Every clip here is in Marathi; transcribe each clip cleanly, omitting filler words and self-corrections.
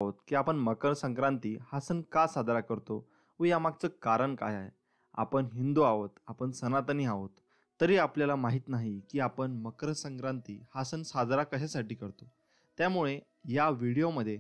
आहोत की आपण मकर संक्रांती हा सण का साजरा करतो व यामागचं कारण काय आहे. आपण हिंदू आहोत, आपण सनातनी आहोत, तरी आपल्याला माहीत नाही की आपण मकर संक्रांती हा सण साजरा कशासाठी करतो. त्यामुळे या व्हिडिओमध्ये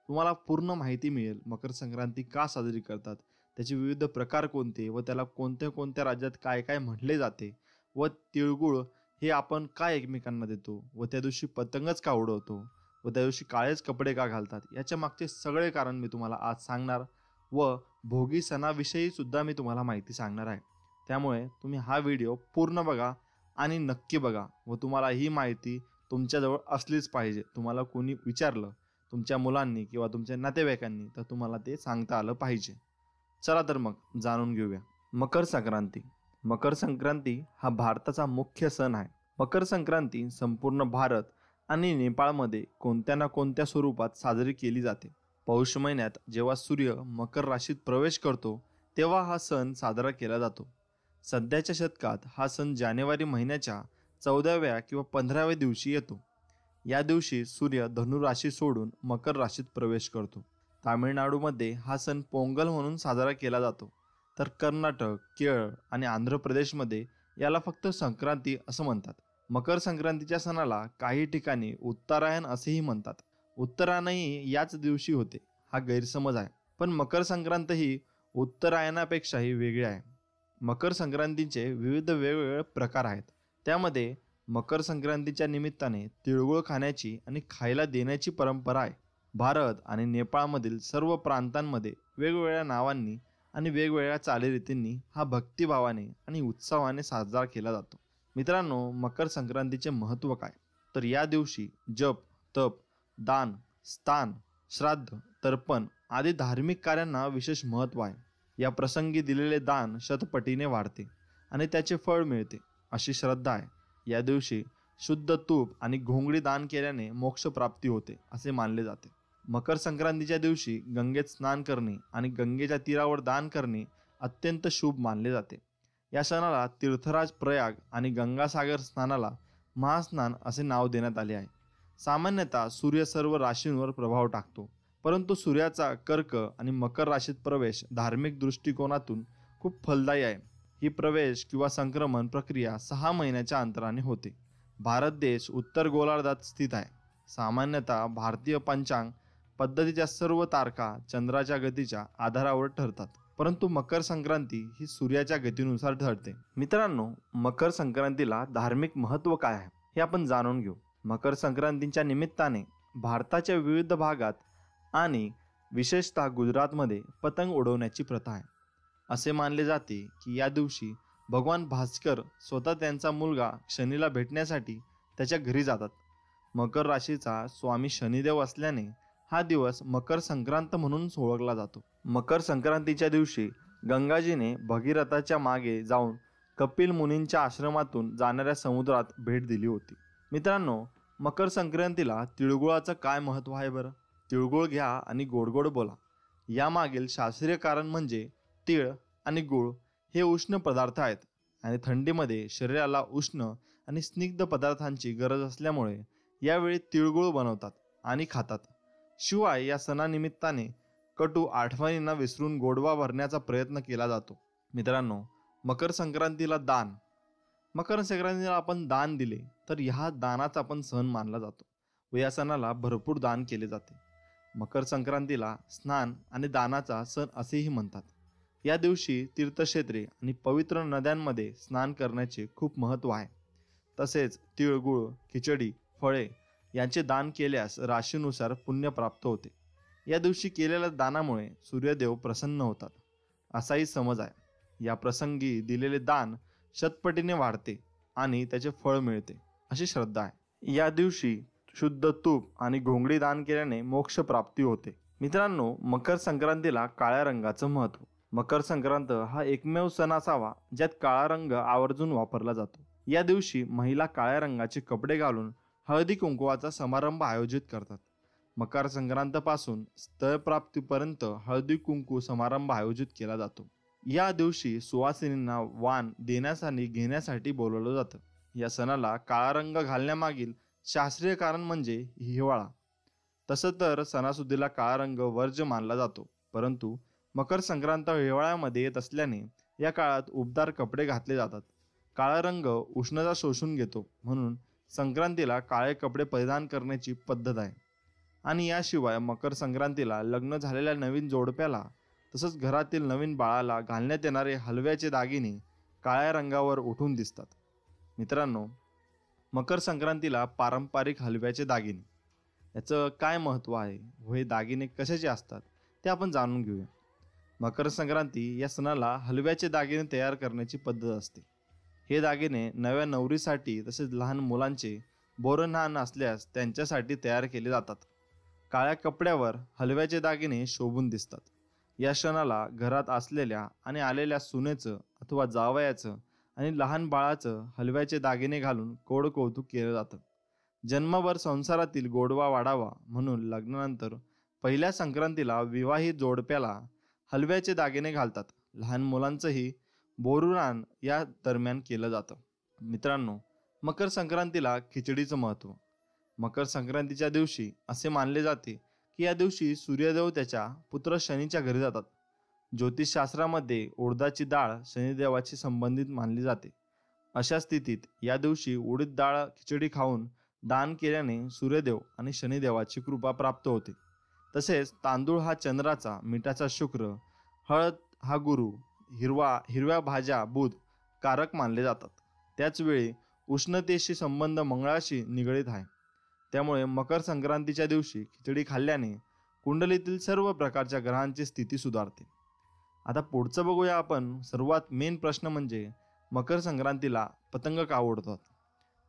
तुम्हाला पूर्ण माहिती मिळेल मकर संक्रांती का साजरी करतात, त्याचे विविध प्रकार कोणते व त्याला कोणत्या कोणत्या राज्यात काय काय म्हटले जाते व तिळगुळ हे आपण का एकमेकांना देतो व त्या दिवशी पतंगच का उडवतो व त्या दिवशी काळेच कपडे का घालतात, याच्या मागचे सगळे कारण मी तुम्हाला आज सांगणार व भोगी सणाविषयी सुद्धा मी तुम्हाला माहिती सांगणार आहे. त्यामुळे तुम्ही हा व्हिडिओ पूर्ण बघा आणि नक्की बघा व तुम्हाला ही माहिती तुमच्याजवळ असलीच पाहिजे. तुम्हाला कोणी विचारलं तुमच्या मुलांनी किंवा तुमच्या नातेवाईकांनी तर तुम्हाला ते सांगता आलं पाहिजे. चला तर मग जाणून घेऊया. मकर संक्रांती. मकर संक्रांती हा भारताचा मुख्य सण आहे. मकर संक्रांती संपूर्ण भारत आणि नेपाळमध्ये कोणत्या ना कोणत्या स्वरूपात साजरी केली जाते. पौष महिन्यात जेव्हा सूर्य मकर राशीत प्रवेश करतो तेव्हा हा सण साजरा केला जातो. सध्याच्या शतकात हा सण जानेवारी महिन्याच्या 14व्या किंवा 15व्या दिवशी येतो. या दिवशी सूर्य धनु राशी सोडून मकर राशीत प्रवेश करतो. तामिळनाडूमध्ये हा सण पोंगल म्हणून साजरा केला जातो, तर कर्नाटक, केरळ आणि आंध्र प्रदेशमध्ये याला फक्त संक्रांती असं म्हणतात. मकर संक्रांतीच्या सणाला काही ठिकाणी उत्तरायण असेही म्हणतात. उत्तरायणही याच दिवशी होते हा गैरसमज आहे, पण मकर संक्रांत ही उत्तरायणापेक्षाही वेगळी आहे. मकर संक्रांतीचे विविध वेगवेगळे प्रकार आहेत. त्यामध्ये मकर संक्रांतीच्या निमित्ताने तिळगुळ खाण्याची आणि खायला देण्याची परंपरा आहे. भारत आणि नेपाळमधील सर्व प्रांतांमध्ये वेगवेगळ्या नावांनी आणि वेगवेगळ्या चालीरीतींनी हा भक्तिभावाने आणि उत्साहाने साजरा केला जातो. मित्रांनो, मकर संक्रांतीचे महत्त्व काय, तर या दिवशी जप, तप, दान, स्नान, श्राद्ध, तर्पण आदी धार्मिक कार्यांना विशेष महत्त्व आहे. या प्रसंगी दिलेले दान शतपटीने वाढते आणि त्याचे फळ मिळते अशी श्रद्धा आहे. या दिवशी शुद्ध तूप आणि घोंगडी दान केल्याने मोक्ष प्राप्ती होते असे मानले जाते. मकर संक्रांतीच्या दिवशी गंगेत स्नान करणे आणि गंगेच्या तीरावर दान करणे अत्यंत शुभ मानले जाते. या सणाला तीर्थराज प्रयाग आणि गंगासागर स्नानाला महास्नान असे नाव देण्यात आले आहे. सामान्यतः सूर्य सर्व राशींवर प्रभाव टाकतो, परंतु सूर्याचा कर्क आणि मकर राशीत प्रवेश धार्मिक दृष्टिकोनातून खूप फलदायी आहे. ही प्रवेश किंवा संक्रमण प्रक्रिया 6 महिन्याच्या अंतराने होते. भारत देश उत्तर गोलार्धात स्थित आहे. सामान्यतः भारतीय पंचांग पद्धतीच्या सर्व तारखा चंद्राच्या गतीच्या आधारावर ठरतात, परंतु मकर संक्रांती ही सूर्याच्या गतीनुसार ठरते. मित्रांनो, मकर संक्रांतीला धार्मिक महत्त्व काय आहे हे आपण जाणून घेऊ. मकर संक्रांतीच्या निमित्ताने भारताच्या विविध भागात आणि विशेषतः गुजरातमध्ये पतंग उडवण्याची प्रथा आहे. असे मानले जाते की या दिवशी भगवान भास्कर स्वतः त्यांचा मुलगा शनीला भेटण्यासाठी त्याच्या घरी जातात. मकर राशीचा स्वामी शनिदेव असल्याने हा दिवस मकर संक्रांत म्हणून ओळखला जातो. मकर संक्रांतीच्या दिवशी गंगाजीने भगीरथाच्या मागे जाऊन कपिल मुनींच्या आश्रमातून जाणाऱ्या समुद्रात भेट दिली होती. मित्रांनो, मकर संक्रांतीला तिळगुळाचं काय महत्त्व आहे बरं? तिळगुळ घ्या आणि गोड गोड बोला. यामागील शास्त्रीय कारण म्हणजे तीळ आणि गुळ हे उष्ण पदार्थ आहेत आणि थंडीमध्ये शरीराला उष्ण आणि स्निग्ध पदार्थांची गरज असल्यामुळे यावेळी तिळगुळ बनवतात आणि खातात. शिवाय या सणानिमित्ताने कटू आठवणींना विसरून गोडवा भरण्याचा प्रयत्न केला जातो. मित्रांनो, मकर संक्रांतीला दान. मकर संक्रांतीला आपण दान दिले तर ह्या दानाचा आपण सण मानला जातो व या सणाला भरपूर दान केले जाते. मकर संक्रांतीला स्नान आणि दानाचा सण असेही म्हणतात. या दिवशी तीर्थक्षेत्रे आणि पवित्र नद्यांमध्ये स्नान करण्याचे खूप महत्त्व आहे. तसेच तिळगुळ, खिचडी, फळे यांचे दान केल्यास राशीनुसार पुण्य प्राप्त होते. या दिवशी केलेल्या दानामुळे सूर्यदेव प्रसन्न होतात असाही समज आहे. या प्रसंगी दिलेले दान शतपटीने वाढते आणि त्याचे फळ मिळते अशी श्रद्धा आहे. या दिवशी शुद्ध तूप आणि घोंगडी दान केल्याने मोक्ष प्राप्ती होते. मित्रांनो, मकर संक्रांतीला काळ्या रंगाचं महत्त्व. मकर संक्रांत हा एकमेव सण असावा ज्यात काळा रंग आवर्जून वापरला जातो. या दिवशी महिला काळ्या रंगाचे कपडे घालून हळदी कुंकवाचा समारंभ आयोजित करतात. मकर संक्रांतपासून स्थळप्राप्तीपर्यंत हळदी कुंकू समारंभ आयोजित केला जातो. या दिवशी सुवासिनींना वाण देण्यासाठी घेण्यासाठी बोलवलं जातं. या सणाला काळा रंग घालण्यामागील शास्त्रीय कारण म्हणजे हिवाळा. तसं तर सणासुदीला काळा रंग वर्ज्य मानला जातो, परंतु मकर संक्रांत हिवाळ्यामध्ये येत असल्याने या काळात उबदार कपडे घातले जातात. काळा रंग उष्णता शोषून घेतो, म्हणून संक्रांतीला काळे कपडे परिधान करण्याची पद्धत आहे. आणि याशिवाय मकर संक्रांतीला लग्न झालेल्या नवीन जोडप्याला तसंच घरातील नवीन बाळाला घालण्यात येणारे हलव्याचे दागिने काळ्या रंगावर उठून दिसतात. मित्रांनो, मकर संक्रांतीला पारंपरिक हलव्याचे दागिने याचं काय महत्त्व आहे व हे दागिने कशाचे असतात ते आपण जाणून घेऊया. मकर संक्रांती या सणाला हलव्याचे दागिने तयार करण्याची पद्धत असते. हे दागिने नव्या नवरीसाठी तसेच लहान मुलांचे बोरन्हाण असल्यास त्यांच्यासाठी तयार केले जातात. काळ्या कपड्यावर हलव्याचे दागिने शोभून दिसतात. या क्षणाला घरात असलेल्या आणि आलेल्या सुनेचं अथवा जावयाचं आणि लहान बाळाचं हलव्याचे दागिने घालून कोड कौतुक केलं जातं. जन्मभर संसारातील गोडवा वाढावा म्हणून लग्नानंतर पहिल्या संक्रांतीला विवाहित जोडप्याला हलव्याचे दागिने घालतात. लहान मुलांचंही बोरुनान या दरम्यान केलं जातं. मित्रांनो, मकर संक्रांतीला खिचडीचं महत्त्व. मकर संक्रांतीच्या दिवशी असे मानले जाते की या दिवशी सूर्यदेव त्याच्या पुत्र शनीच्या घरी जातात. ज्योतिषशास्त्रामध्ये उडदाची डाळ शनिदेवाची संबंधित मानली जाते. अशा स्थितीत या दिवशी उडीद डाळ खिचडी खाऊन दान केल्याने सूर्यदेव आणि शनिदेवाची कृपा प्राप्त होते. तसेच तांदूळ हा चंद्राचा, मिठाचा शुक्र, हळद हा गुरु, हिरव्या भाज्या बुध कारक मानले जातात. त्याचवेळी उष्णतेशी संबंध मंगळाशी निगडीत आहे. त्यामुळे मकर संक्रांतीच्या दिवशी खिचडी खाल्ल्याने कुंडलीतील सर्व प्रकारच्या ग्रहांची स्थिती सुधारते. आता पुढचं बघूया आपण. सर्वात मेन प्रश्न म्हणजे मकर संक्रांतीला पतंग का उडतात?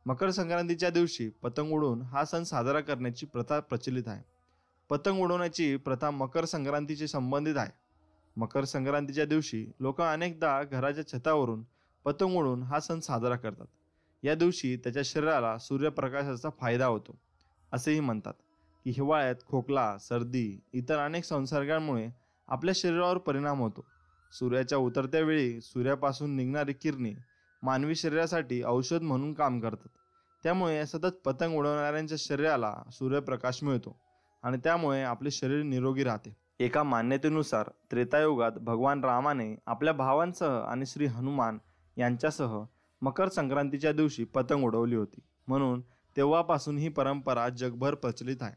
मकर संक्रांतीच्या दिवशी पतंग उडवून हा सण साजरा करण्याची प्रथा प्रचलित आहे. पतंग उडवण्याची प्रथा मकर संक्रांतीशी संबंधित आहे. मकर संक्रांतीच्या दिवशी लोक अनेकदा घराच्या छतावरून पतंग उडवून हा सण साजरा करतात. या दिवशी त्याच्या शरीराला सूर्यप्रकाशाचा फायदा होतो. असेही म्हणतात की हिवाळ्यात खोकला, सर्दी, इतर अनेक संसर्गांमुळे आपल्या शरीरावर परिणाम होतो. सूर्याच्या उतरत्या वेळी सूर्यापासून निघणारी किरणे मानवी शरीरासाठी औषध म्हणून काम करतात. त्यामुळे सतत पतंग उडवणाऱ्यांच्या शरीराला सूर्यप्रकाश मिळतो आणि त्यामुळे आपले शरीर निरोगी राहते. एका मान्यतेनुसार त्रेतायुगात भगवान रामाने आपल्या भावांसह आणि श्री हनुमान यांच्यासह मकर संक्रांतीच्या दिवशी पतंग उडवली होती. म्हणून तेव्हापासून ही परंपरा जगभर प्रचलित आहे.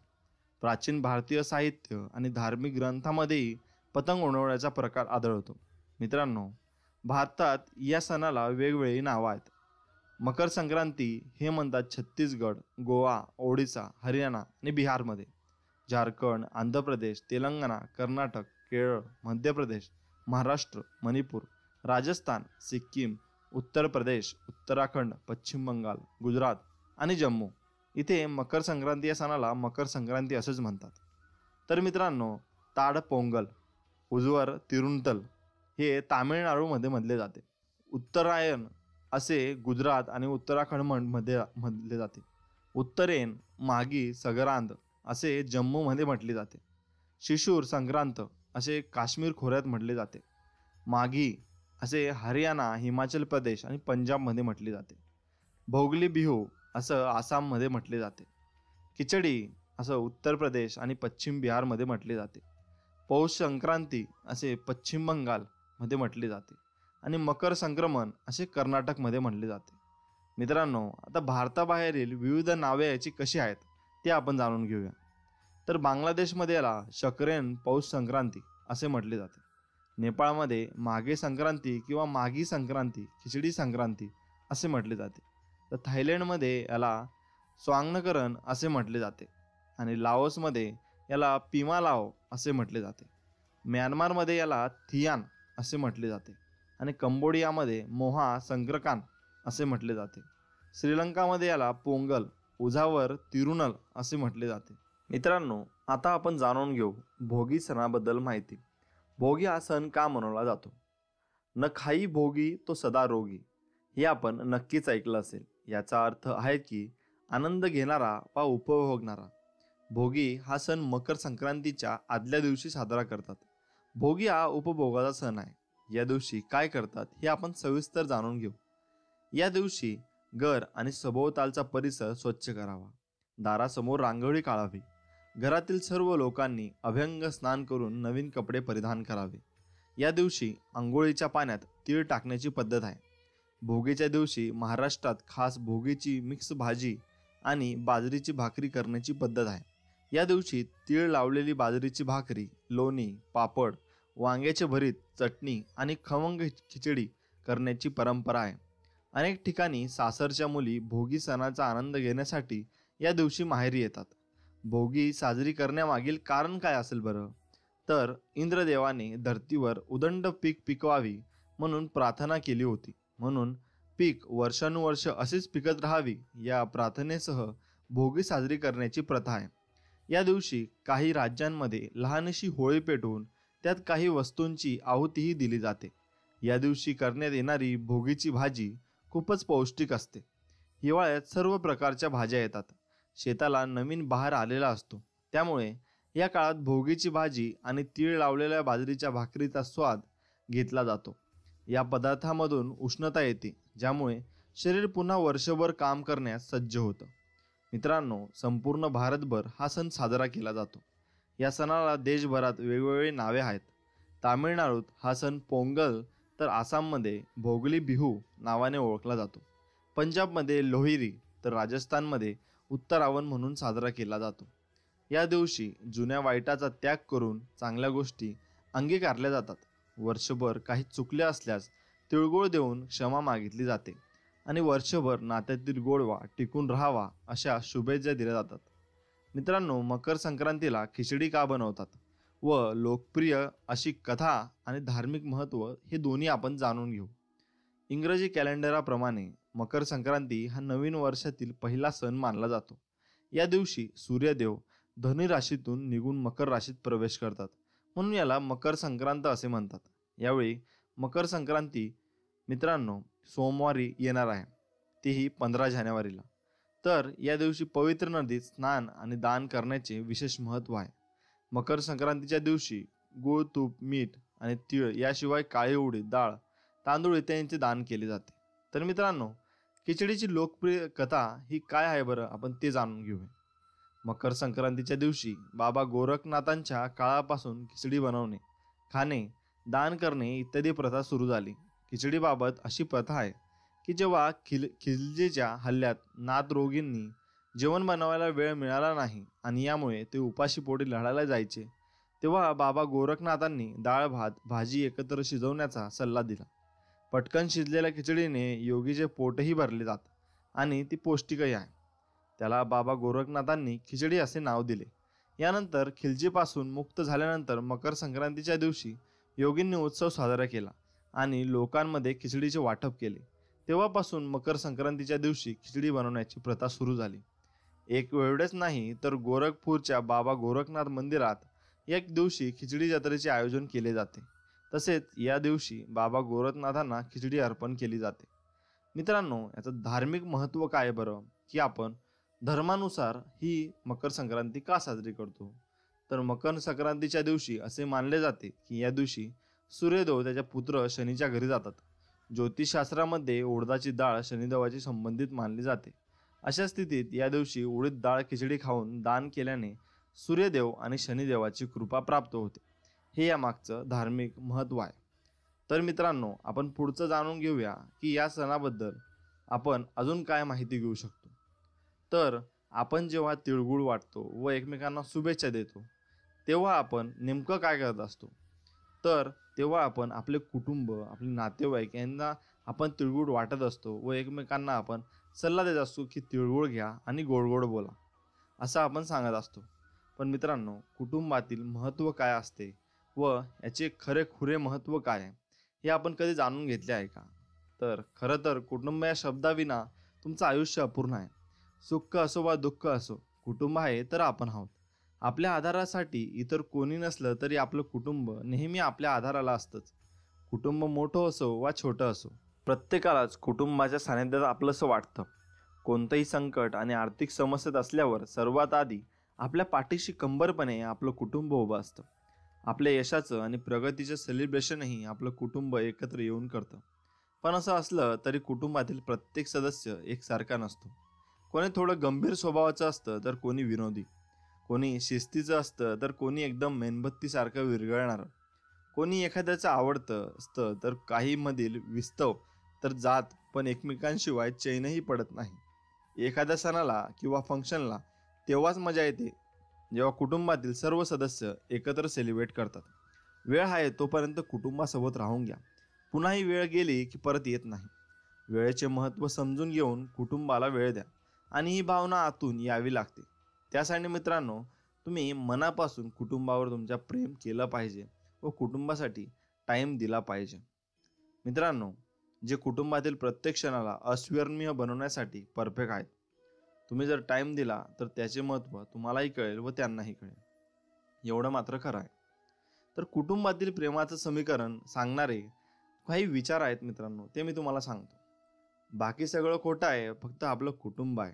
प्राचीन भारतीय साहित्य आणि धार्मिक ग्रंथांमध्येही पतंग उडवण्याचा प्रकार आढळतो. मित्रांनो, भारतात या सणाला वेगवेगळी नावं आहेत. मकर संक्रांती हे म्हणतात छत्तीसगड, गोवा, ओडिसा, हरियाणा आणि बिहारमध्ये. झारखंड, आंध्र प्रदेश, तेलंगणा, कर्नाटक, केरळ, मध्य प्रदेश, महाराष्ट्र, मणिपूर, राजस्थान, सिक्कीम, उत्तर प्रदेश, उत्तराखंड, पश्चिम बंगाल, गुजरात आणि जम्मू इथे मकर संक्रांती या सणाला मकर संक्रांती असेच म्हणतात. तर मित्रांनो, ताड पोंगल उजवर तिरुंतल हे तामिळनाडूमध्ये म्हटले जाते. उत्तरायण असे गुजरात आणि उत्तराखंडमध्ये म्हटले जाते. उत्तरेन मागी संग्रांद असे जम्मूमध्ये म्हटले जाते. शिशूर संक्रांत असे काश्मीर खोऱ्यात म्हटले जाते. माघी असे हरियाणा, हिमाचल प्रदेश आणि पंजाबमध्ये म्हटले जाते. भोगली बिहू असं आसाममध्ये म्हटले जाते. खिचडी असं उत्तर प्रदेश आणि पश्चिम बिहारमध्ये म्हटले जाते. पौष संक्रांती असे पश्चिम बंगालमध्ये म्हटले जाते आणि मकर संक्रमण असे कर्नाटकमध्ये म्हटले जाते. मित्रांनो, आता भारताबाहेरील विविध नावे याची कशी आहेत ते आपण जाणून घेऊया. तर बांगलादेशमध्ये याला शकरेन पौष संक्रांती असे म्हटले जाते. नेपाळमध्ये माघे संक्रांती किंवा माघी संक्रांती, खिचडी संक्रांती असे म्हटले जाते. तर थायलंडमध्ये याला स्वांगनकरन असे म्हटले जाते आणि लाओसमध्ये याला पिमालाओ असे म्हटले जाते. म्यानमारमध्ये याला थियान असे म्हटले जाते आणि कंबोडियामध्ये मोहा संक्रकान असे म्हटले जाते. श्रीलंकामध्ये याला पोंगल उझावर तिरुनल असे म्हटले जाते. मित्रांनो, आता आपण जाणून घेऊ भोगी सणाबद्दल माहिती. भोगी हा सण का मनवला जातो? न खाई भोगी तो सदा रोगी हे आपण नक्कीच ऐकलं असेल. याचा अर्थ आहे की आनंद घेणारा वा उपभोगणारा. भोगी हा सण मकर संक्रांतीच्या आदल्या दिवशी साजरा करतात. भोगी हा उपभोगाचा सण आहे. या दिवशी काय करतात हे आपण सविस्तर जाणून घेऊ. या दिवशी घर आणि सभोवतालचा परिसर स्वच्छ करावा. दारासमोर रांगोळी काढावी. घरातील सर्व लोकांनी अभ्यंग स्नान करून नवीन कपडे परिधान करावे. या दिवशी आंघोळीच्या पाण्यात तीळ टाकण्याची पद्धत आहे. भोगीच्या दिवशी महाराष्ट्रात खास भोगीची मिक्स भाजी आणि बाजरीची भाकरी करण्याची पद्धत आहे. या दिवशी तीळ लावलेली बाजरीची भाकरी, लोणी, पापड, वांग्याचे भरीत, चटणी आणि खमंग खिचडी करण्याची परंपरा आहे. अनेक ठिकाणी सासरच्या मुली भोगी सणाचा आनंद घेण्यासाठी या दिवशी माहेरी येतात. भोगी साजरी करण्यामागील कारण काय असेल बरं? तर इंद्रदेवाने धर्तीवर उदंड पीक पिकवावी म्हणून प्रार्थना केली होती. म्हणून पीक वर्षानुवर्ष असेच पिकत राहावी या प्रार्थनेसह भोगी साजरी करण्याची प्रथा आहे. या दिवशी काही राज्यांमध्ये लहानशी होळी पेटवून त्यात काही वस्तूंची आहुतीही दिली जाते. या दिवशी करण्यात येणारी भोगीची भाजी खूपच पौष्टिक असते. हिवाळ्यात सर्व प्रकारच्या भाज्या येतात. शेताला नवीन बहार आलेला असतो. त्यामुळे या काळात भोगीची भाजी आणि तीळ लावलेल्या बाजरीच्या भाकरीचा स्वाद घेतला जातो. या पदार्थामधून उष्णता येते, ज्यामुळे शरीर पुन्हा वर्षभर काम करण्यास सज्ज होतं. मित्रांनो, संपूर्ण भारतभर हा सण साजरा केला जातो. या सणाला देशभरात वेगवेगळी नावे आहेत. तामिळनाडूत हा सण पोंगल, तर आसाममध्ये भोगली बिहू नावाने ओळखला जातो. पंजाबमध्ये लोहिरी, तर राजस्थानमध्ये उत्तरावण म्हणून साजरा केला जातो. या दिवशी जुन्या वाईटाचा त्याग करून चांगल्या गोष्टी अंगीकारल्या जातात. वर्षभर काही चुकले असल्यास तिळगुळ देऊन क्षमा मागितली जाते आणि वर्षभर नात्यातील गोडवा टिकून राहावा अशा शुभेच्छा दिल्या जातात. मित्रांनो, मकर संक्रांतीला खिचडी का बनवतात व लोकप्रिय अशी कथा आणि धार्मिक महत्त्व हे दोन्ही आपण जाणून घेऊ. इंग्रजी कॅलेंडराप्रमाणे मकर संक्रांती हा नवीन वर्षातील पहिला सण मानला जातो. या दिवशी सूर्यदेव धनु राशीतून निघून मकर राशीत प्रवेश करतात, म्हणून याला मकर संक्रांत असे म्हणतात. यावेळी मकर संक्रांती मित्रांनो सोमवारी येणार आहे, तेही 15 जानेवारीला. तर या दिवशी पवित्र नदीत स्नान आणि दान करण्याचे विशेष महत्त्व आहे. मकर संक्रांतीच्या दिवशी गूळ, तूप, मीठ आणि तीळ याशिवाय काळी उडीद डाळ, तांदूळ इत्यादींचे दान केले जाते. तर मित्रांनो, खिचडीची लोकप्रिय कथा ही काय आहे बरं, आपण ते जाणून घेऊया. मकर संक्रांतीच्या दिवशी बाबा गोरखनाथांच्या काळापासून खिचडी बनवणे, खाणे, दान करणे इत्यादी प्रथा सुरू झाली. खिचडीबाबत अशी प्रथा आहे की जेव्हा खिलजीच्या हल्ल्यात नाथरोगींनी जेवण बनवायला वेळ मिळाला नाही आणि यामुळे ते उपाशी पोटी लढायला जायचे, तेव्हा बाबा गोरखनाथांनी डाळ भात भाजी एकत्र शिजवण्याचा सल्ला दिला. पटकन शिजलेल्या खिचडीने योगीचे पोटही भरले जात आणि ती पौष्टिकही आहे. त्याला बाबा गोरखनाथांनी खिचडी असे नाव दिले. यानंतर खिलजीपासून मुक्त झाल्यानंतर मकर संक्रांतीच्या दिवशी योगींनी उत्सव साजरा केला आणि लोकांमध्ये खिचडीचे वाटप केले. तेव्हापासून मकर संक्रांतीच्या दिवशी खिचडी बनवण्याची प्रथा सुरू झाली. एक एवढेच नाही तर गोरखपूरच्या बाबा गोरखनाथ मंदिरात एक दिवशी खिचडी जत्रेचे आयोजन केले जाते. तसेच या दिवशी बाबा गोरखनाथांना खिचडी अर्पण केली जाते. मित्रांनो, याचं धार्मिक महत्त्व काय बरं, की आपण धर्मानुसार ही मकर संक्रांती का साजरी करतो? तर मकर संक्रांतीच्या दिवशी असे मानले जाते की या दिवशी सूर्यदेव त्याच्या पुत्र शनीच्या घरी जातात. ज्योतिषशास्त्रामध्ये उडदाची डाळ शनिदेवाची संबंधित मानली जाते. अशा स्थितीत या दिवशी उडीद डाळ खिचडी खाऊन दान केल्याने सूर्यदेव आणि शनिदेवाची कृपा प्राप्त होते. हे यामागचं धार्मिक महत्त्व आहे. तर मित्रांनो, आपण पुढचं जाणून घेऊया की या सणाबद्दल आपण अजून काय माहिती घेऊ शकतो. तर आपण जेव्हा तिळगुळ वाटतो व एकमेकांना शुभेच्छा देतो, तेव्हा आपण नेमकं काय करत असतो? तर तेव्हा आपण आपले कुटुंब, आपले नातेवाईक यांना आपण तिळगुळ वाटत असतो व एकमेकांना आपण सल्ला देत असतो की तिळगुळ घ्या आणि गोड गोड बोला, असं आपण सांगत असतो. पण मित्रांनो, कुटुंबातील महत्त्व काय असते व याचे खरे महत्त्व काय आहे हे आपण कधी जाणून घेतले आहे का? तर खरं तर कुटुंब या शब्दाविना तुमचं आयुष्य अपूर्ण आहे. सुख असो वा दुःख असो, कुटुंब आहे तर आपण आहोत. आपल्या आधारासाठी इतर कोणी नसलं तरी आपलं कुटुंब नेहमी आपल्या आधाराला असतंच. कुटुंब मोठं असो वा छोटं असो, प्रत्येकालाच कुटुंबाच्या सानिध्यात आपलंसं वाटतं. कोणतंही संकट आणि आर्थिक समस्येत असल्यावर सर्वात आधी आपल्या पाठीशी खंबीरपणे आपलं कुटुंब उभं असतं. आपल्या यशाचं आणि प्रगतीचं सेलिब्रेशनही आपलं कुटुंब एकत्र येऊन करतं. पण असं असलं तरी कुटुंबातील प्रत्येक सदस्य एकसारखा नसतो. कोणी थोडं गंभीर स्वभावाचं असतं तर कोणी विनोदी. कोणी शिस्तीचं असतं तर कोणी एकदम मेणबत्तीसारखं विरघळणारं. कोणी एखाद्याचं आवडतं असतं तर काही मधील विस्तव तर जात पण एकमेकांशिवाय चैनही पडत नाही. एखाद्या सणाला किंवा फंक्शनला तेव्हाच मजा येते जेव्हा कुटुंबातील सर्व सदस्य एकत्र सेलिब्रेट करतात. वेळ आहे तोपर्यंत कुटुंबासोबत राहून घ्या. पुन्हा ही वेळ गेली की परत येत नाही. वेळेचे महत्त्व समजून घेऊन कुटुंबाला वेळ द्या आणि ही भावना आतून यावी लागते. त्यासाठी मित्रांनो, तुम्ही मनापासून कुटुंबावर तुमच्या प्रेम केलं पाहिजे व कुटुंबासाठी टाईम दिला पाहिजे. मित्रांनो, जे कुटुंबातील प्रत्येक क्षणाला अस्मरणीय बनवण्यासाठी परफेक्ट आहेत. तुम्ही जर टाईम दिला तर त्याचे महत्त्व तुम्हालाही कळेल व त्यांनाही कळेल. एवढं मात्र खरं आहे. तर कुटुंबातील प्रेमाचं समीकरण सांगणारे काही विचार आहेत मित्रांनो, ते मी तुम्हाला सांगतो. बाकी सगळं खोटं आहे, फक्त आपलं कुटुंब आहे.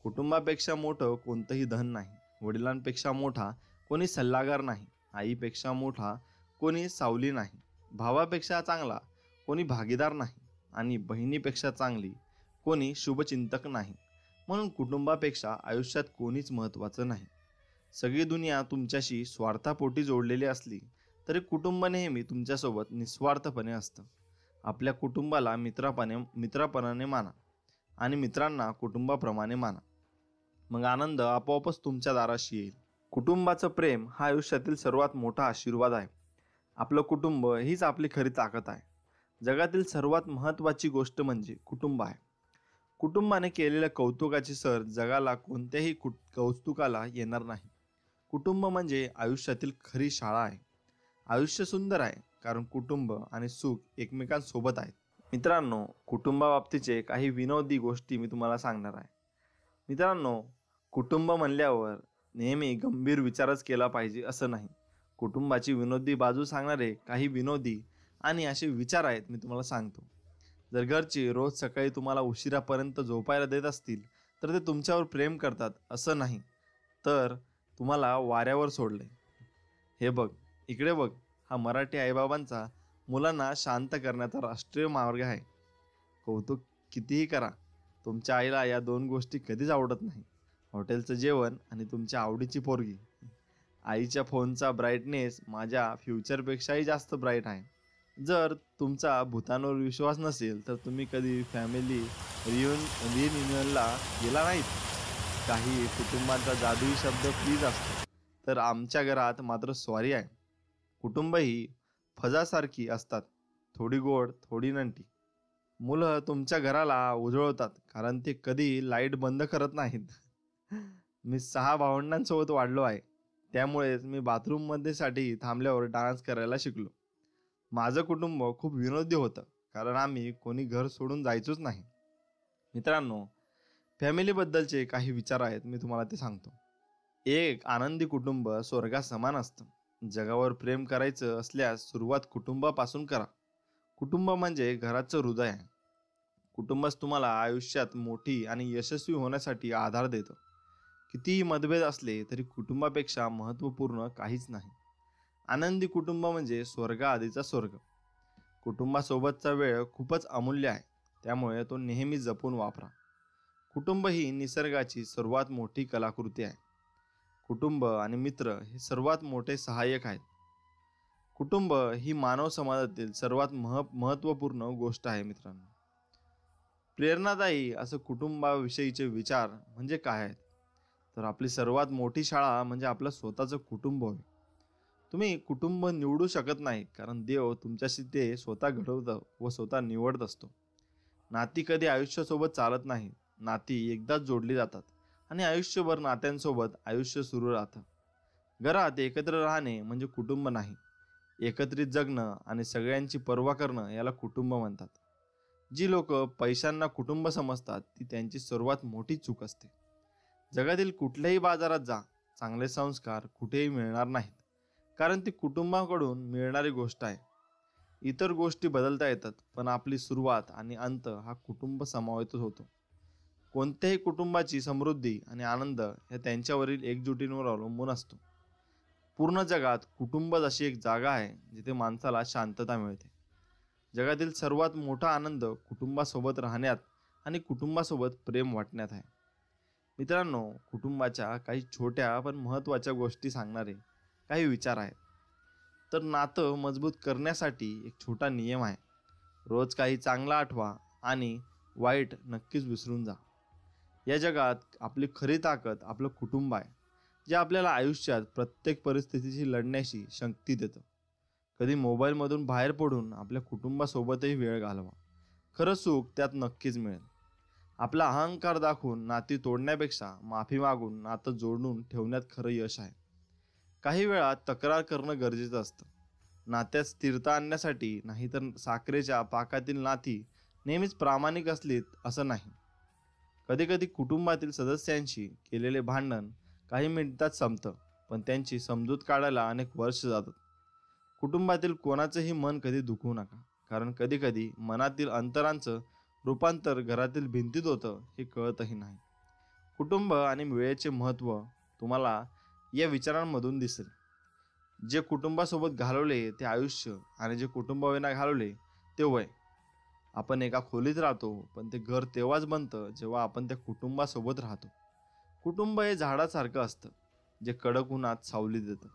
कुटुंबापेक्षा मोठं कोणतंही धन नाही. वडिलांपेक्षा मोठा कोणी सल्लागार नाही. आईपेक्षा मोठा कोणी सावली नाही. भावापेक्षा चांगला कोणी भागीदार नाही आणि बहिणीपेक्षा चांगली कोणी शुभचिंतक नाही. म्हणून कुटुंबापेक्षा आयुष्यात कोणीच महत्त्वाचं नाही. सगळी दुनिया तुमच्याशी स्वार्थापोटी जोडलेली असली तरी कुटुंब नेहमी तुमच्यासोबत निस्वार्थपणे असतं. आपल्या कुटुंबाला मित्रापणाने माना आणि मित्रांना कुटुंबाप्रमाणे माना. मग आनंद आपोआपच तुमच्या दाराशी येईल. कुटुंबाचं प्रेम हा आयुष्यातील सर्वात मोठा आशीर्वाद आहे. आपलं कुटुंब हीच आपली खरी ताकद आहे. जगातील सर्वात महत्त्वाची गोष्ट म्हणजे कुटुंब आहे. कुटुंबाने केलेल्या कौतुकाची सर जगाला कोणत्याही कौतुकाला येणार नाही. कुटुंब म्हणजे आयुष्यातील खरी शाळा आहे. आयुष्य सुंदर आहे कारण कुटुंब आणि सुख एकमेकांसोबत आहेत. मित्रांनो, कुटुंबाबाबतीचे काही विनोदी गोष्टी मी तुम्हाला सांगणार आहे. मित्रांनो, कुटुंब म्हणल्यावर नेहमी गंभीर विचारच केला पाहिजे असं नाही. कुटुंबाची विनोदी बाजू सांगणारे काही विनोदी आणि असे विचार आहेत, मी तुम्हाला सांगतो. जर घरचे रोज सकाळी तुम्हाला उशिरापर्यंत झोपायला देत असतील तर ते तुमच्यावर प्रेम करतात असं नाही, तर तुम्हाला वाऱ्यावर सोडले. हे बघ, इकडे बघ, हा मराठी आईबाबांचा मुलांना शांत करण्याचा राष्ट्रीय मार्ग आहे. कौतुक कितीही करा, तुमच्या आईला या दोन गोष्टी कधीच आवडत नाही. हॉटेलचं जेवण आणि तुमच्या आवडीची पोरगी. आईच्या फोनचा ब्राईटनेस माझ्या फ्युचरपेक्षाही जास्त ब्राईट आहे. जर तुमचा भूतांवर विश्वास नसेल तर तुम्ही कधी फॅमिली रियुनियनला गेला नाहीत. काही कुटुंबांचा जादुई शब्द प्लीज असतो, तर आमच्या घरात मात्र सॉरी आहे. कुटुंब ही फजासारखी असतात, थोडी गोड थोडी नंटी. मुलं तुमच्या घराला उजळवतात कारण ते कधी लाईट बंद करत नाहीत. मी 6 भावंडांसोबत वाढलो आहे, त्यामुळेच मी बाथरूममध्ये साठी थांबल्यावर डान्स करायला शिकलो. माझं कुटुंब खूप विनोदी होतं कारण आम्ही कोणी घर सोडून जायचोच नाही. मित्रांनो, फॅमिलीबद्दलचे काही विचार आहेत, मी तुम्हाला ते सांगतो. एक आनंदी कुटुंब स्वर्गासमान असतं. जगावर प्रेम करायचं असल्यास सुरुवात कुटुंबापासून करा. कुटुंब म्हणजे घराचं हृदय आहे. कुटुंबच तुम्हाला आयुष्यात मोठी आणि यशस्वी होण्यासाठी आधार देतं. कितीही मतभेद असले तरी कुटुंबापेक्षा महत्त्वपूर्ण काहीच नाही. आनंदी कुटुंब म्हणजे स्वर्गाआधीचा स्वर्ग. कुटुंबासोबतचा वेळ खूपच अमूल्य आहे, त्यामुळे तो नेहमी जपून वापरा. कुटुंब ही निसर्गाची सर्वात मोठी कलाकृती आहे. कुटुंब आणि मित्र हे सर्वात मोठे सहाय्यक आहेत. कुटुंब ही मानव समाजातील सर्वात महत्त्वपूर्ण गोष्ट आहे. मित्रांनो, प्रेरणादायी असं कुटुंबाविषयीचे विचार म्हणजे काय आहेत, तर आपली सर्वात मोठी शाळा म्हणजे आपलं स्वतःचं कुटुंब होय. तुम्ही कुटुंब निवडू शकत नाही कारण देव तुमच्याशी ते स्वतः घडवतं व स्वतः निवडत असतो. नाती कधी आयुष्यासोबत चालत नाही. नाती एकदाच जोडली जातात आणि आयुष्यभर नात्यांसोबत आयुष्य सुरू राहतं. घरात एकत्र राहणे म्हणजे कुटुंब नाही. एकत्रित जगणं आणि सगळ्यांची पर्वा करणं याला कुटुंब म्हणतात. जी लोक पैशांना कुटुंब समजतात ती त्यांची सर्वात मोठी चूक असते. जगातील कुठल्याही बाजारात जा, चांगले संस्कार कुठेही मिळणार नाहीत कारण ती कुटुंबाकडून मिळणारी गोष्ट आहे. इतर गोष्टी बदलता येतात पण आपली सुरुवात आणि अंत हा कुटुंब समावेश होतो. कोणत्याही कुटुंबाची समृद्धी आणि आनंद हे त्यांच्यावरील एकजुटीवर अवलंबून असतो. पूर्ण जगात कुटुंबच अशी एक जागा आहे जिथे माणसाला शांतता मिळते. जगातील सर्वात मोठा आनंद कुटुंबासोबत राहण्यात आणि कुटुंबासोबत प्रेम वाटण्यात आहे. मित्रांनो, कुटुंबाच्या काही छोट्या पण महत्त्वाच्या गोष्टी सांगणारे काही विचार आहेत. तर नातं मजबूत करण्यासाठी एक छोटा नियम आहे. रोज काही चांगला आठवा आणि वाईट नक्कीच विसरून जा. या जगात आपली खरी ताकद आपलं कुटुंब आहे, जे आपल्याला आयुष्यात प्रत्येक परिस्थितीशी लढण्याची शक्ती देतं. कधी मोबाईलमधून बाहेर पडून आपल्या कुटुंबासोबतही वेळ घालवा. खरं सुख त्यात नक्कीच मिळेल. आपला अहंकार दाखवून नाती तोडण्यापेक्षा माफी मागून नातं जोडून ठेवण्यात खरं यश आहे. काही वेळा तक्रार करणं गरजेचं असतं, नात्यात स्थिरता आणण्यासाठी. नाहीतर साखरेच्या पाकातील नाती नेहमीच प्रामाणिक असलीत असं नाही. कधीकधी कुटुंबातील सदस्यांशी केलेले भांडण काही मिनिटात संपतं, पण त्यांची समजूत काढायला अनेक वर्ष जातात. कुटुंबातील कोणाचंही मन कधी दुखवू नका, कारण कधीकधी मनातील अंतरांचं रूपांतर घरातील भिंतीत होतं हे कळतही नाही. कुटुंब आणि वेळेचे महत्त्व तुम्हाला या विचारांमधून दिसेल. जे कुटुंबासोबत घालवले ते आयुष्य आणि जे कुटुंबाविना घालवले ते वय. आपण एका खोलीत राहतो, पण ते घर तेव्हाच बनतं जेव्हा आपण त्या कुटुंबासोबत राहतो. कुटुंब हे झाडासारखं असतं, जे कडक उन्हात सावली देतं.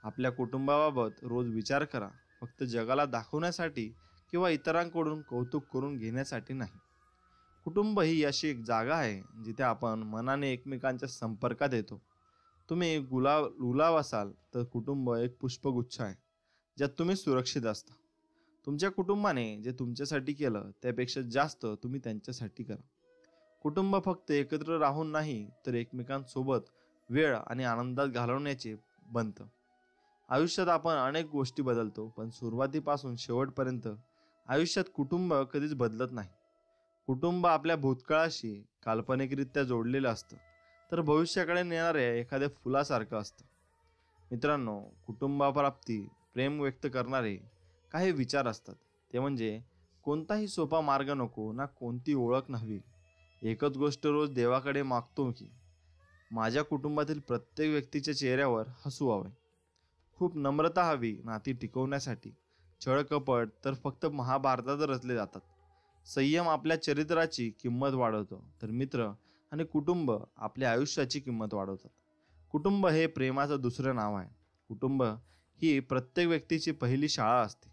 आपल्या कुटुंबाबाबत रोज विचार करा, फक्त जगाला दाखवण्यासाठी किंवा इतरांकडून कौतुक करून घेण्यासाठी नाही. कुटुंब ही अशी एक जागा आहे जिथे आपण मनाने एकमेकांच्या संपर्कात येतो. तुम्ही गुलाब असाल तर कुटुंब एक पुष्पगुच्छ आहे, ज्यात तुम्ही सुरक्षित असता. तुमच्या कुटुंबाने जे तुमच्यासाठी केलं त्यापेक्षा जास्त तुम्ही त्यांच्यासाठी करा. कुटुंब फक्त एकत्र राहून नाही, तर एकमेकांसोबत वेळ आणि आनंदात घालवण्याचे बनतं. आयुष्यात आपण अनेक गोष्टी बदलतो, पण सुरुवातीपासून शेवटपर्यंत आयुष्यात कुटुंब कधीच बदलत नाही. कुटुंब आपल्या भूतकाळाशी काल्पनिकरित्या जोडलेलं असतं, तर भविष्याकडे नेणाऱ्या एखाद्या फुलासारखं असतं. मित्रांनो, कुटुंबाप्राप्ती प्रेम व्यक्त करणारे काही विचार असतात. ते म्हणजे कोणताही सोपा मार्ग नको ना कोणती ओळख नव्हे. एकच गोष्ट रोज देवाकडे मागतो की माझ्या कुटुंबातील प्रत्येक व्यक्तीच्या चेहऱ्यावर हसू हवे. खूप नम्रता हवी नाती टिकवण्यासाठी. छळ कपट तर फक्त महाभारतात रचले जातात. संयम आपल्या चरित्राची किंमत वाढवतो, तर मित्र आणि कुटुंब आपल्या आयुष्याची किंमत वाढवतात. कुटुंब हे प्रेमाचं दुसरं नाव आहे. कुटुंब ही प्रत्येक व्यक्तीची पहिली शाळा असते.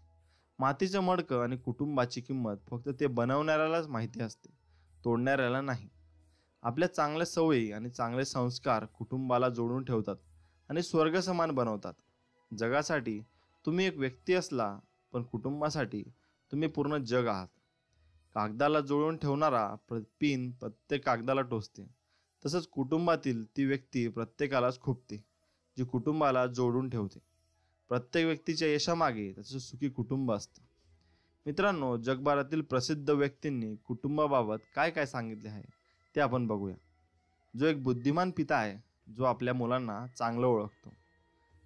मातीचं मडकं आणि कुटुंबाची किंमत फक्त ते बनवणाऱ्यालाच माहिती असते, तोडणाऱ्याला नाही. आपल्या चांगल्या सवयी आणि चांगले संस्कार कुटुंबाला जोडून ठेवतात आणि स्वर्ग समान बनवतात. जगासाठी तुम्ही एक व्यक्ती असला, पण कुटुंबासाठी तुम्ही पूर्ण जग आहात. कागदाला जोडून ठेवणारा पिन प्रत्येक कागदाला टोचते, तसंच कुटुंबातील ती व्यक्ती प्रत्येकालाच खुपते, जी कुटुंबाला जोडून ठेवते. प्रत्येक व्यक्तीच्या यशामागे त्याचं सुखी कुटुंब असतं. मित्रांनो, जगभरातील प्रसिद्ध व्यक्तींनी कुटुंबाबाबत काय काय सांगितले आहे ते आपण बघूया. जो एक बुद्धिमान पिता आहे, जो आपल्या मुलांना चांगलं ओळखतो,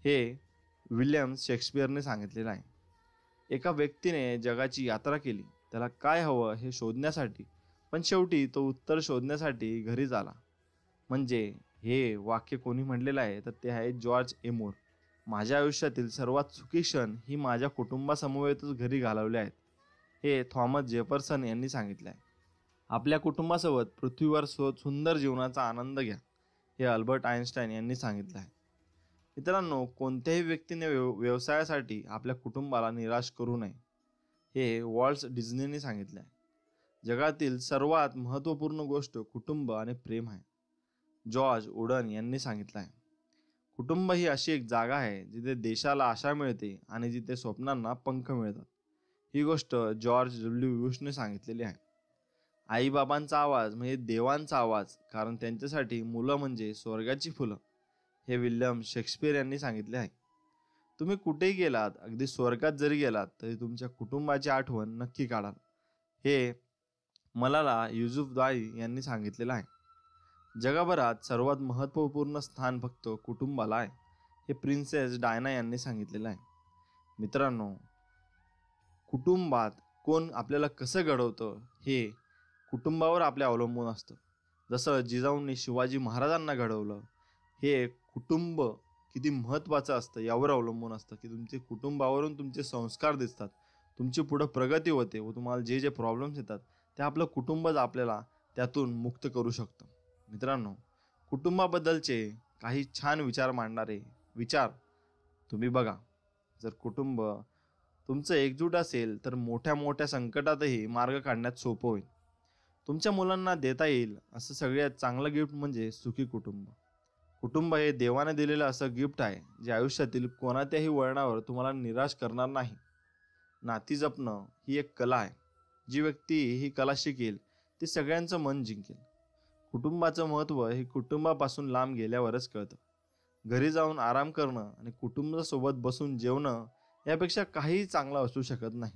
हे विल्यम शेक्सपियरने सांगितलेलं आहे. एका व्यक्तीने जगाची यात्रा केली, त्याला काय हवं हे शोधण्यासाठी, पण शेवटी तो उत्तर शोधण्यासाठी घरीच आला. म्हणजे हे वाक्य कोणी म्हणलेलं आहे तर ते आहे जॉर्ज एमोर. माझ्या आयुष्यातील सर्वात सुखी क्षण ही माझ्या कुटुंबासमवेतच घरी घालवले आहेत, हे थॉमस जेफरसन यांनी सांगितले आहे. आपल्या कुटुंबासोबत पृथ्वीवर सुंदर जीवनाचा आनंद घ्या, हे अल्बर्ट आइन्स्टाईन यांनी सांगितलं आहे. मित्रांनो, कोणत्याही व्यक्तीने व्यवसायासाठी आपल्या कुटुंबाला निराश करू नये, हे वॉल्ट डिझनीने सांगितले आहे. जगातील सर्वात महत्त्वपूर्ण गोष्ट कुटुंब आणि प्रेम आहे, जॉर्ज ओडन यांनी सांगितलं आहे. कुटुंब ही अशी एक जागा आहे जिथे देशाला आशा मिळते आणि जिथे स्वप्नांना पंख मिळतात. ही गोष्ट जॉर्ज डब्ल्यू बुशने सांगितलेली आहे. आईबाबांचा आवाज म्हणजे देवांचा आवाज, कारण त्यांच्यासाठी मुलं म्हणजे स्वर्गाची फुलं, हे विल्यम शेक्सपियर यांनी सांगितले आहे. तुम्ही कुठेही गेलात, अगदी स्वर्गात जरी गेलात, तरी तुमच्या कुटुंबाची आठवण नक्की काढाल, हे मलाला युसुफजाई यांनी सांगितलेलं आहे. जगभरात सर्वात महत्त्वपूर्ण स्थान फक्त कुटुंबाला आहे, हे प्रिन्सेस डायना यांनी सांगितलेलं आहे. मित्रांनो, कुटुंबात कोण आपल्याला कसं घडवतं हे कुटुंबावर आपल्या अवलंबून असतं. जसं जिजाऊंनी शिवाजी महाराजांना घडवलं, हे कुटुंब किती महत्त्वाचं असतं यावर अवलंबून असतं, की तुमचे कुटुंबावरून तुमचे संस्कार दिसतात, तुमची पुढं प्रगती होते व तुम्हाला जे प्रॉब्लेम्स येतात ते आपलं कुटुंबच आपल्याला त्यातून मुक्त करू शकतं. मित्रांनो, कुटुंबाबद्दलचे काही छान विचार मांडणारे विचार तुम्ही बघा. जर कुटुंब तुमचं एकजूट असेल तर मोठ्या मोठ्या संकटातही मार्ग काढण्यात सोपं होईल. तुमच्या मुलांना देता येईल असं सगळ्यात चांगलं गिफ्ट म्हणजे सुखी कुटुंब. कुटुंब हे देवाने दिलेलं असं गिफ्ट आहे जे आयुष्यातील कोणत्याही वळणावर तुम्हाला निराश करणार नाही. नाती जपणं ही एक कला आहे. जी व्यक्ती ही कला शिकेल ती सगळ्यांचं मन जिंकेल. कुटुंबाचं महत्त्व हे कुटुंबापासून लांब गेल्यावरच कळतं. घरी जाऊन आराम करणं आणि कुटुंबासोबत बसून जेवणं यापेक्षा काहीही चांगलं असू शकत नाही.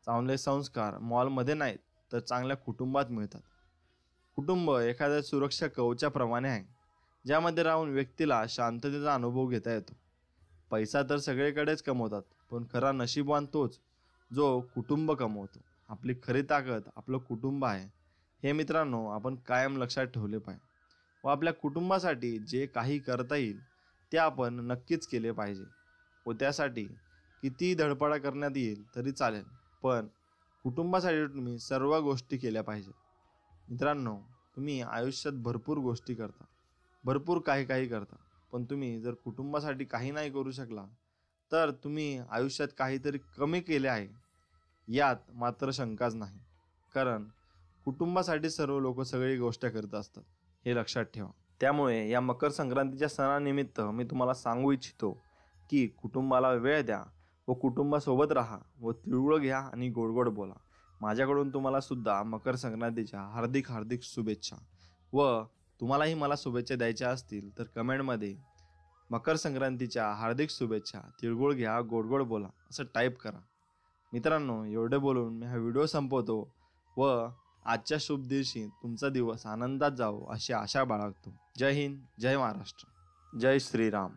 चांगले संस्कार मॉलमध्ये नाहीत तर चांगल्या कुटुंबात मिळतात. कुटुंब एखाद्या सुरक्षा कवचाप्रमाणे आहे, ज्यामध्ये राहून व्यक्तीला शांततेचा अनुभव घेता येतो. पैसा तर सगळीकडेच कमवतात, पण खरा नशीबवान तोच जो कुटुंब कमवतो. आपली खरी ताकद आपलं कुटुंब आहे हे मित्रांनो आपण कायम लक्षात ठेवले पाहिजे. व आपल्या कुटुंबासाठी जे काही करता येईल ते आपण नक्कीच केले पाहिजे. व त्यासाठी किती धडपडा करण्यात येईल तरी चालेल, पण कुटुंबासाठी तुम्ही सर्व गोष्टी केल्या पाहिजे. मित्रांनो, तुम्ही आयुष्यात भरपूर गोष्टी करता, भरपूर काही काही करता, पण तुम्ही जर कुटुंबासाठी काही नाही करू शकला तर तुम्ही आयुष्यात काहीतरी कमी केले आहे यात मात्र शंकाच नाही. कारण कुटुंबासाठी सर्व लोक सगळी गोष्ट करत असतात, हे लक्षात ठेवा. त्यामुळे या मकर संक्रांतीच्या सणानिमित्त मी तुम्हाला सांगू इच्छितो की कुटुंबाला वेळ द्या व कुटुंबासोबत राहा व तिळगुळ घ्या आणि गोड गोड बोला. माझ्याकडून तुम्हाला सुद्धा मकर संक्रांतीच्या हार्दिक हार्दिक शुभेच्छा. व तुम्हालाही मला शुभेच्छा द्यायच्या असतील तर कमेंटमध्ये मकर संक्रांतीच्या हार्दिक शुभेच्छा, तिळगुळ घ्या, गोड गोड बोला असं टाईप करा. मित्रांनो, एवढे बोलून मी हा व्हिडिओ संपवतो व आजच्या शुभ दिवशी तुमचा दिवस आनंदात जावो अशी आशा बाळगतो. जय हिंद, जय महाराष्ट्र, जय श्रीराम.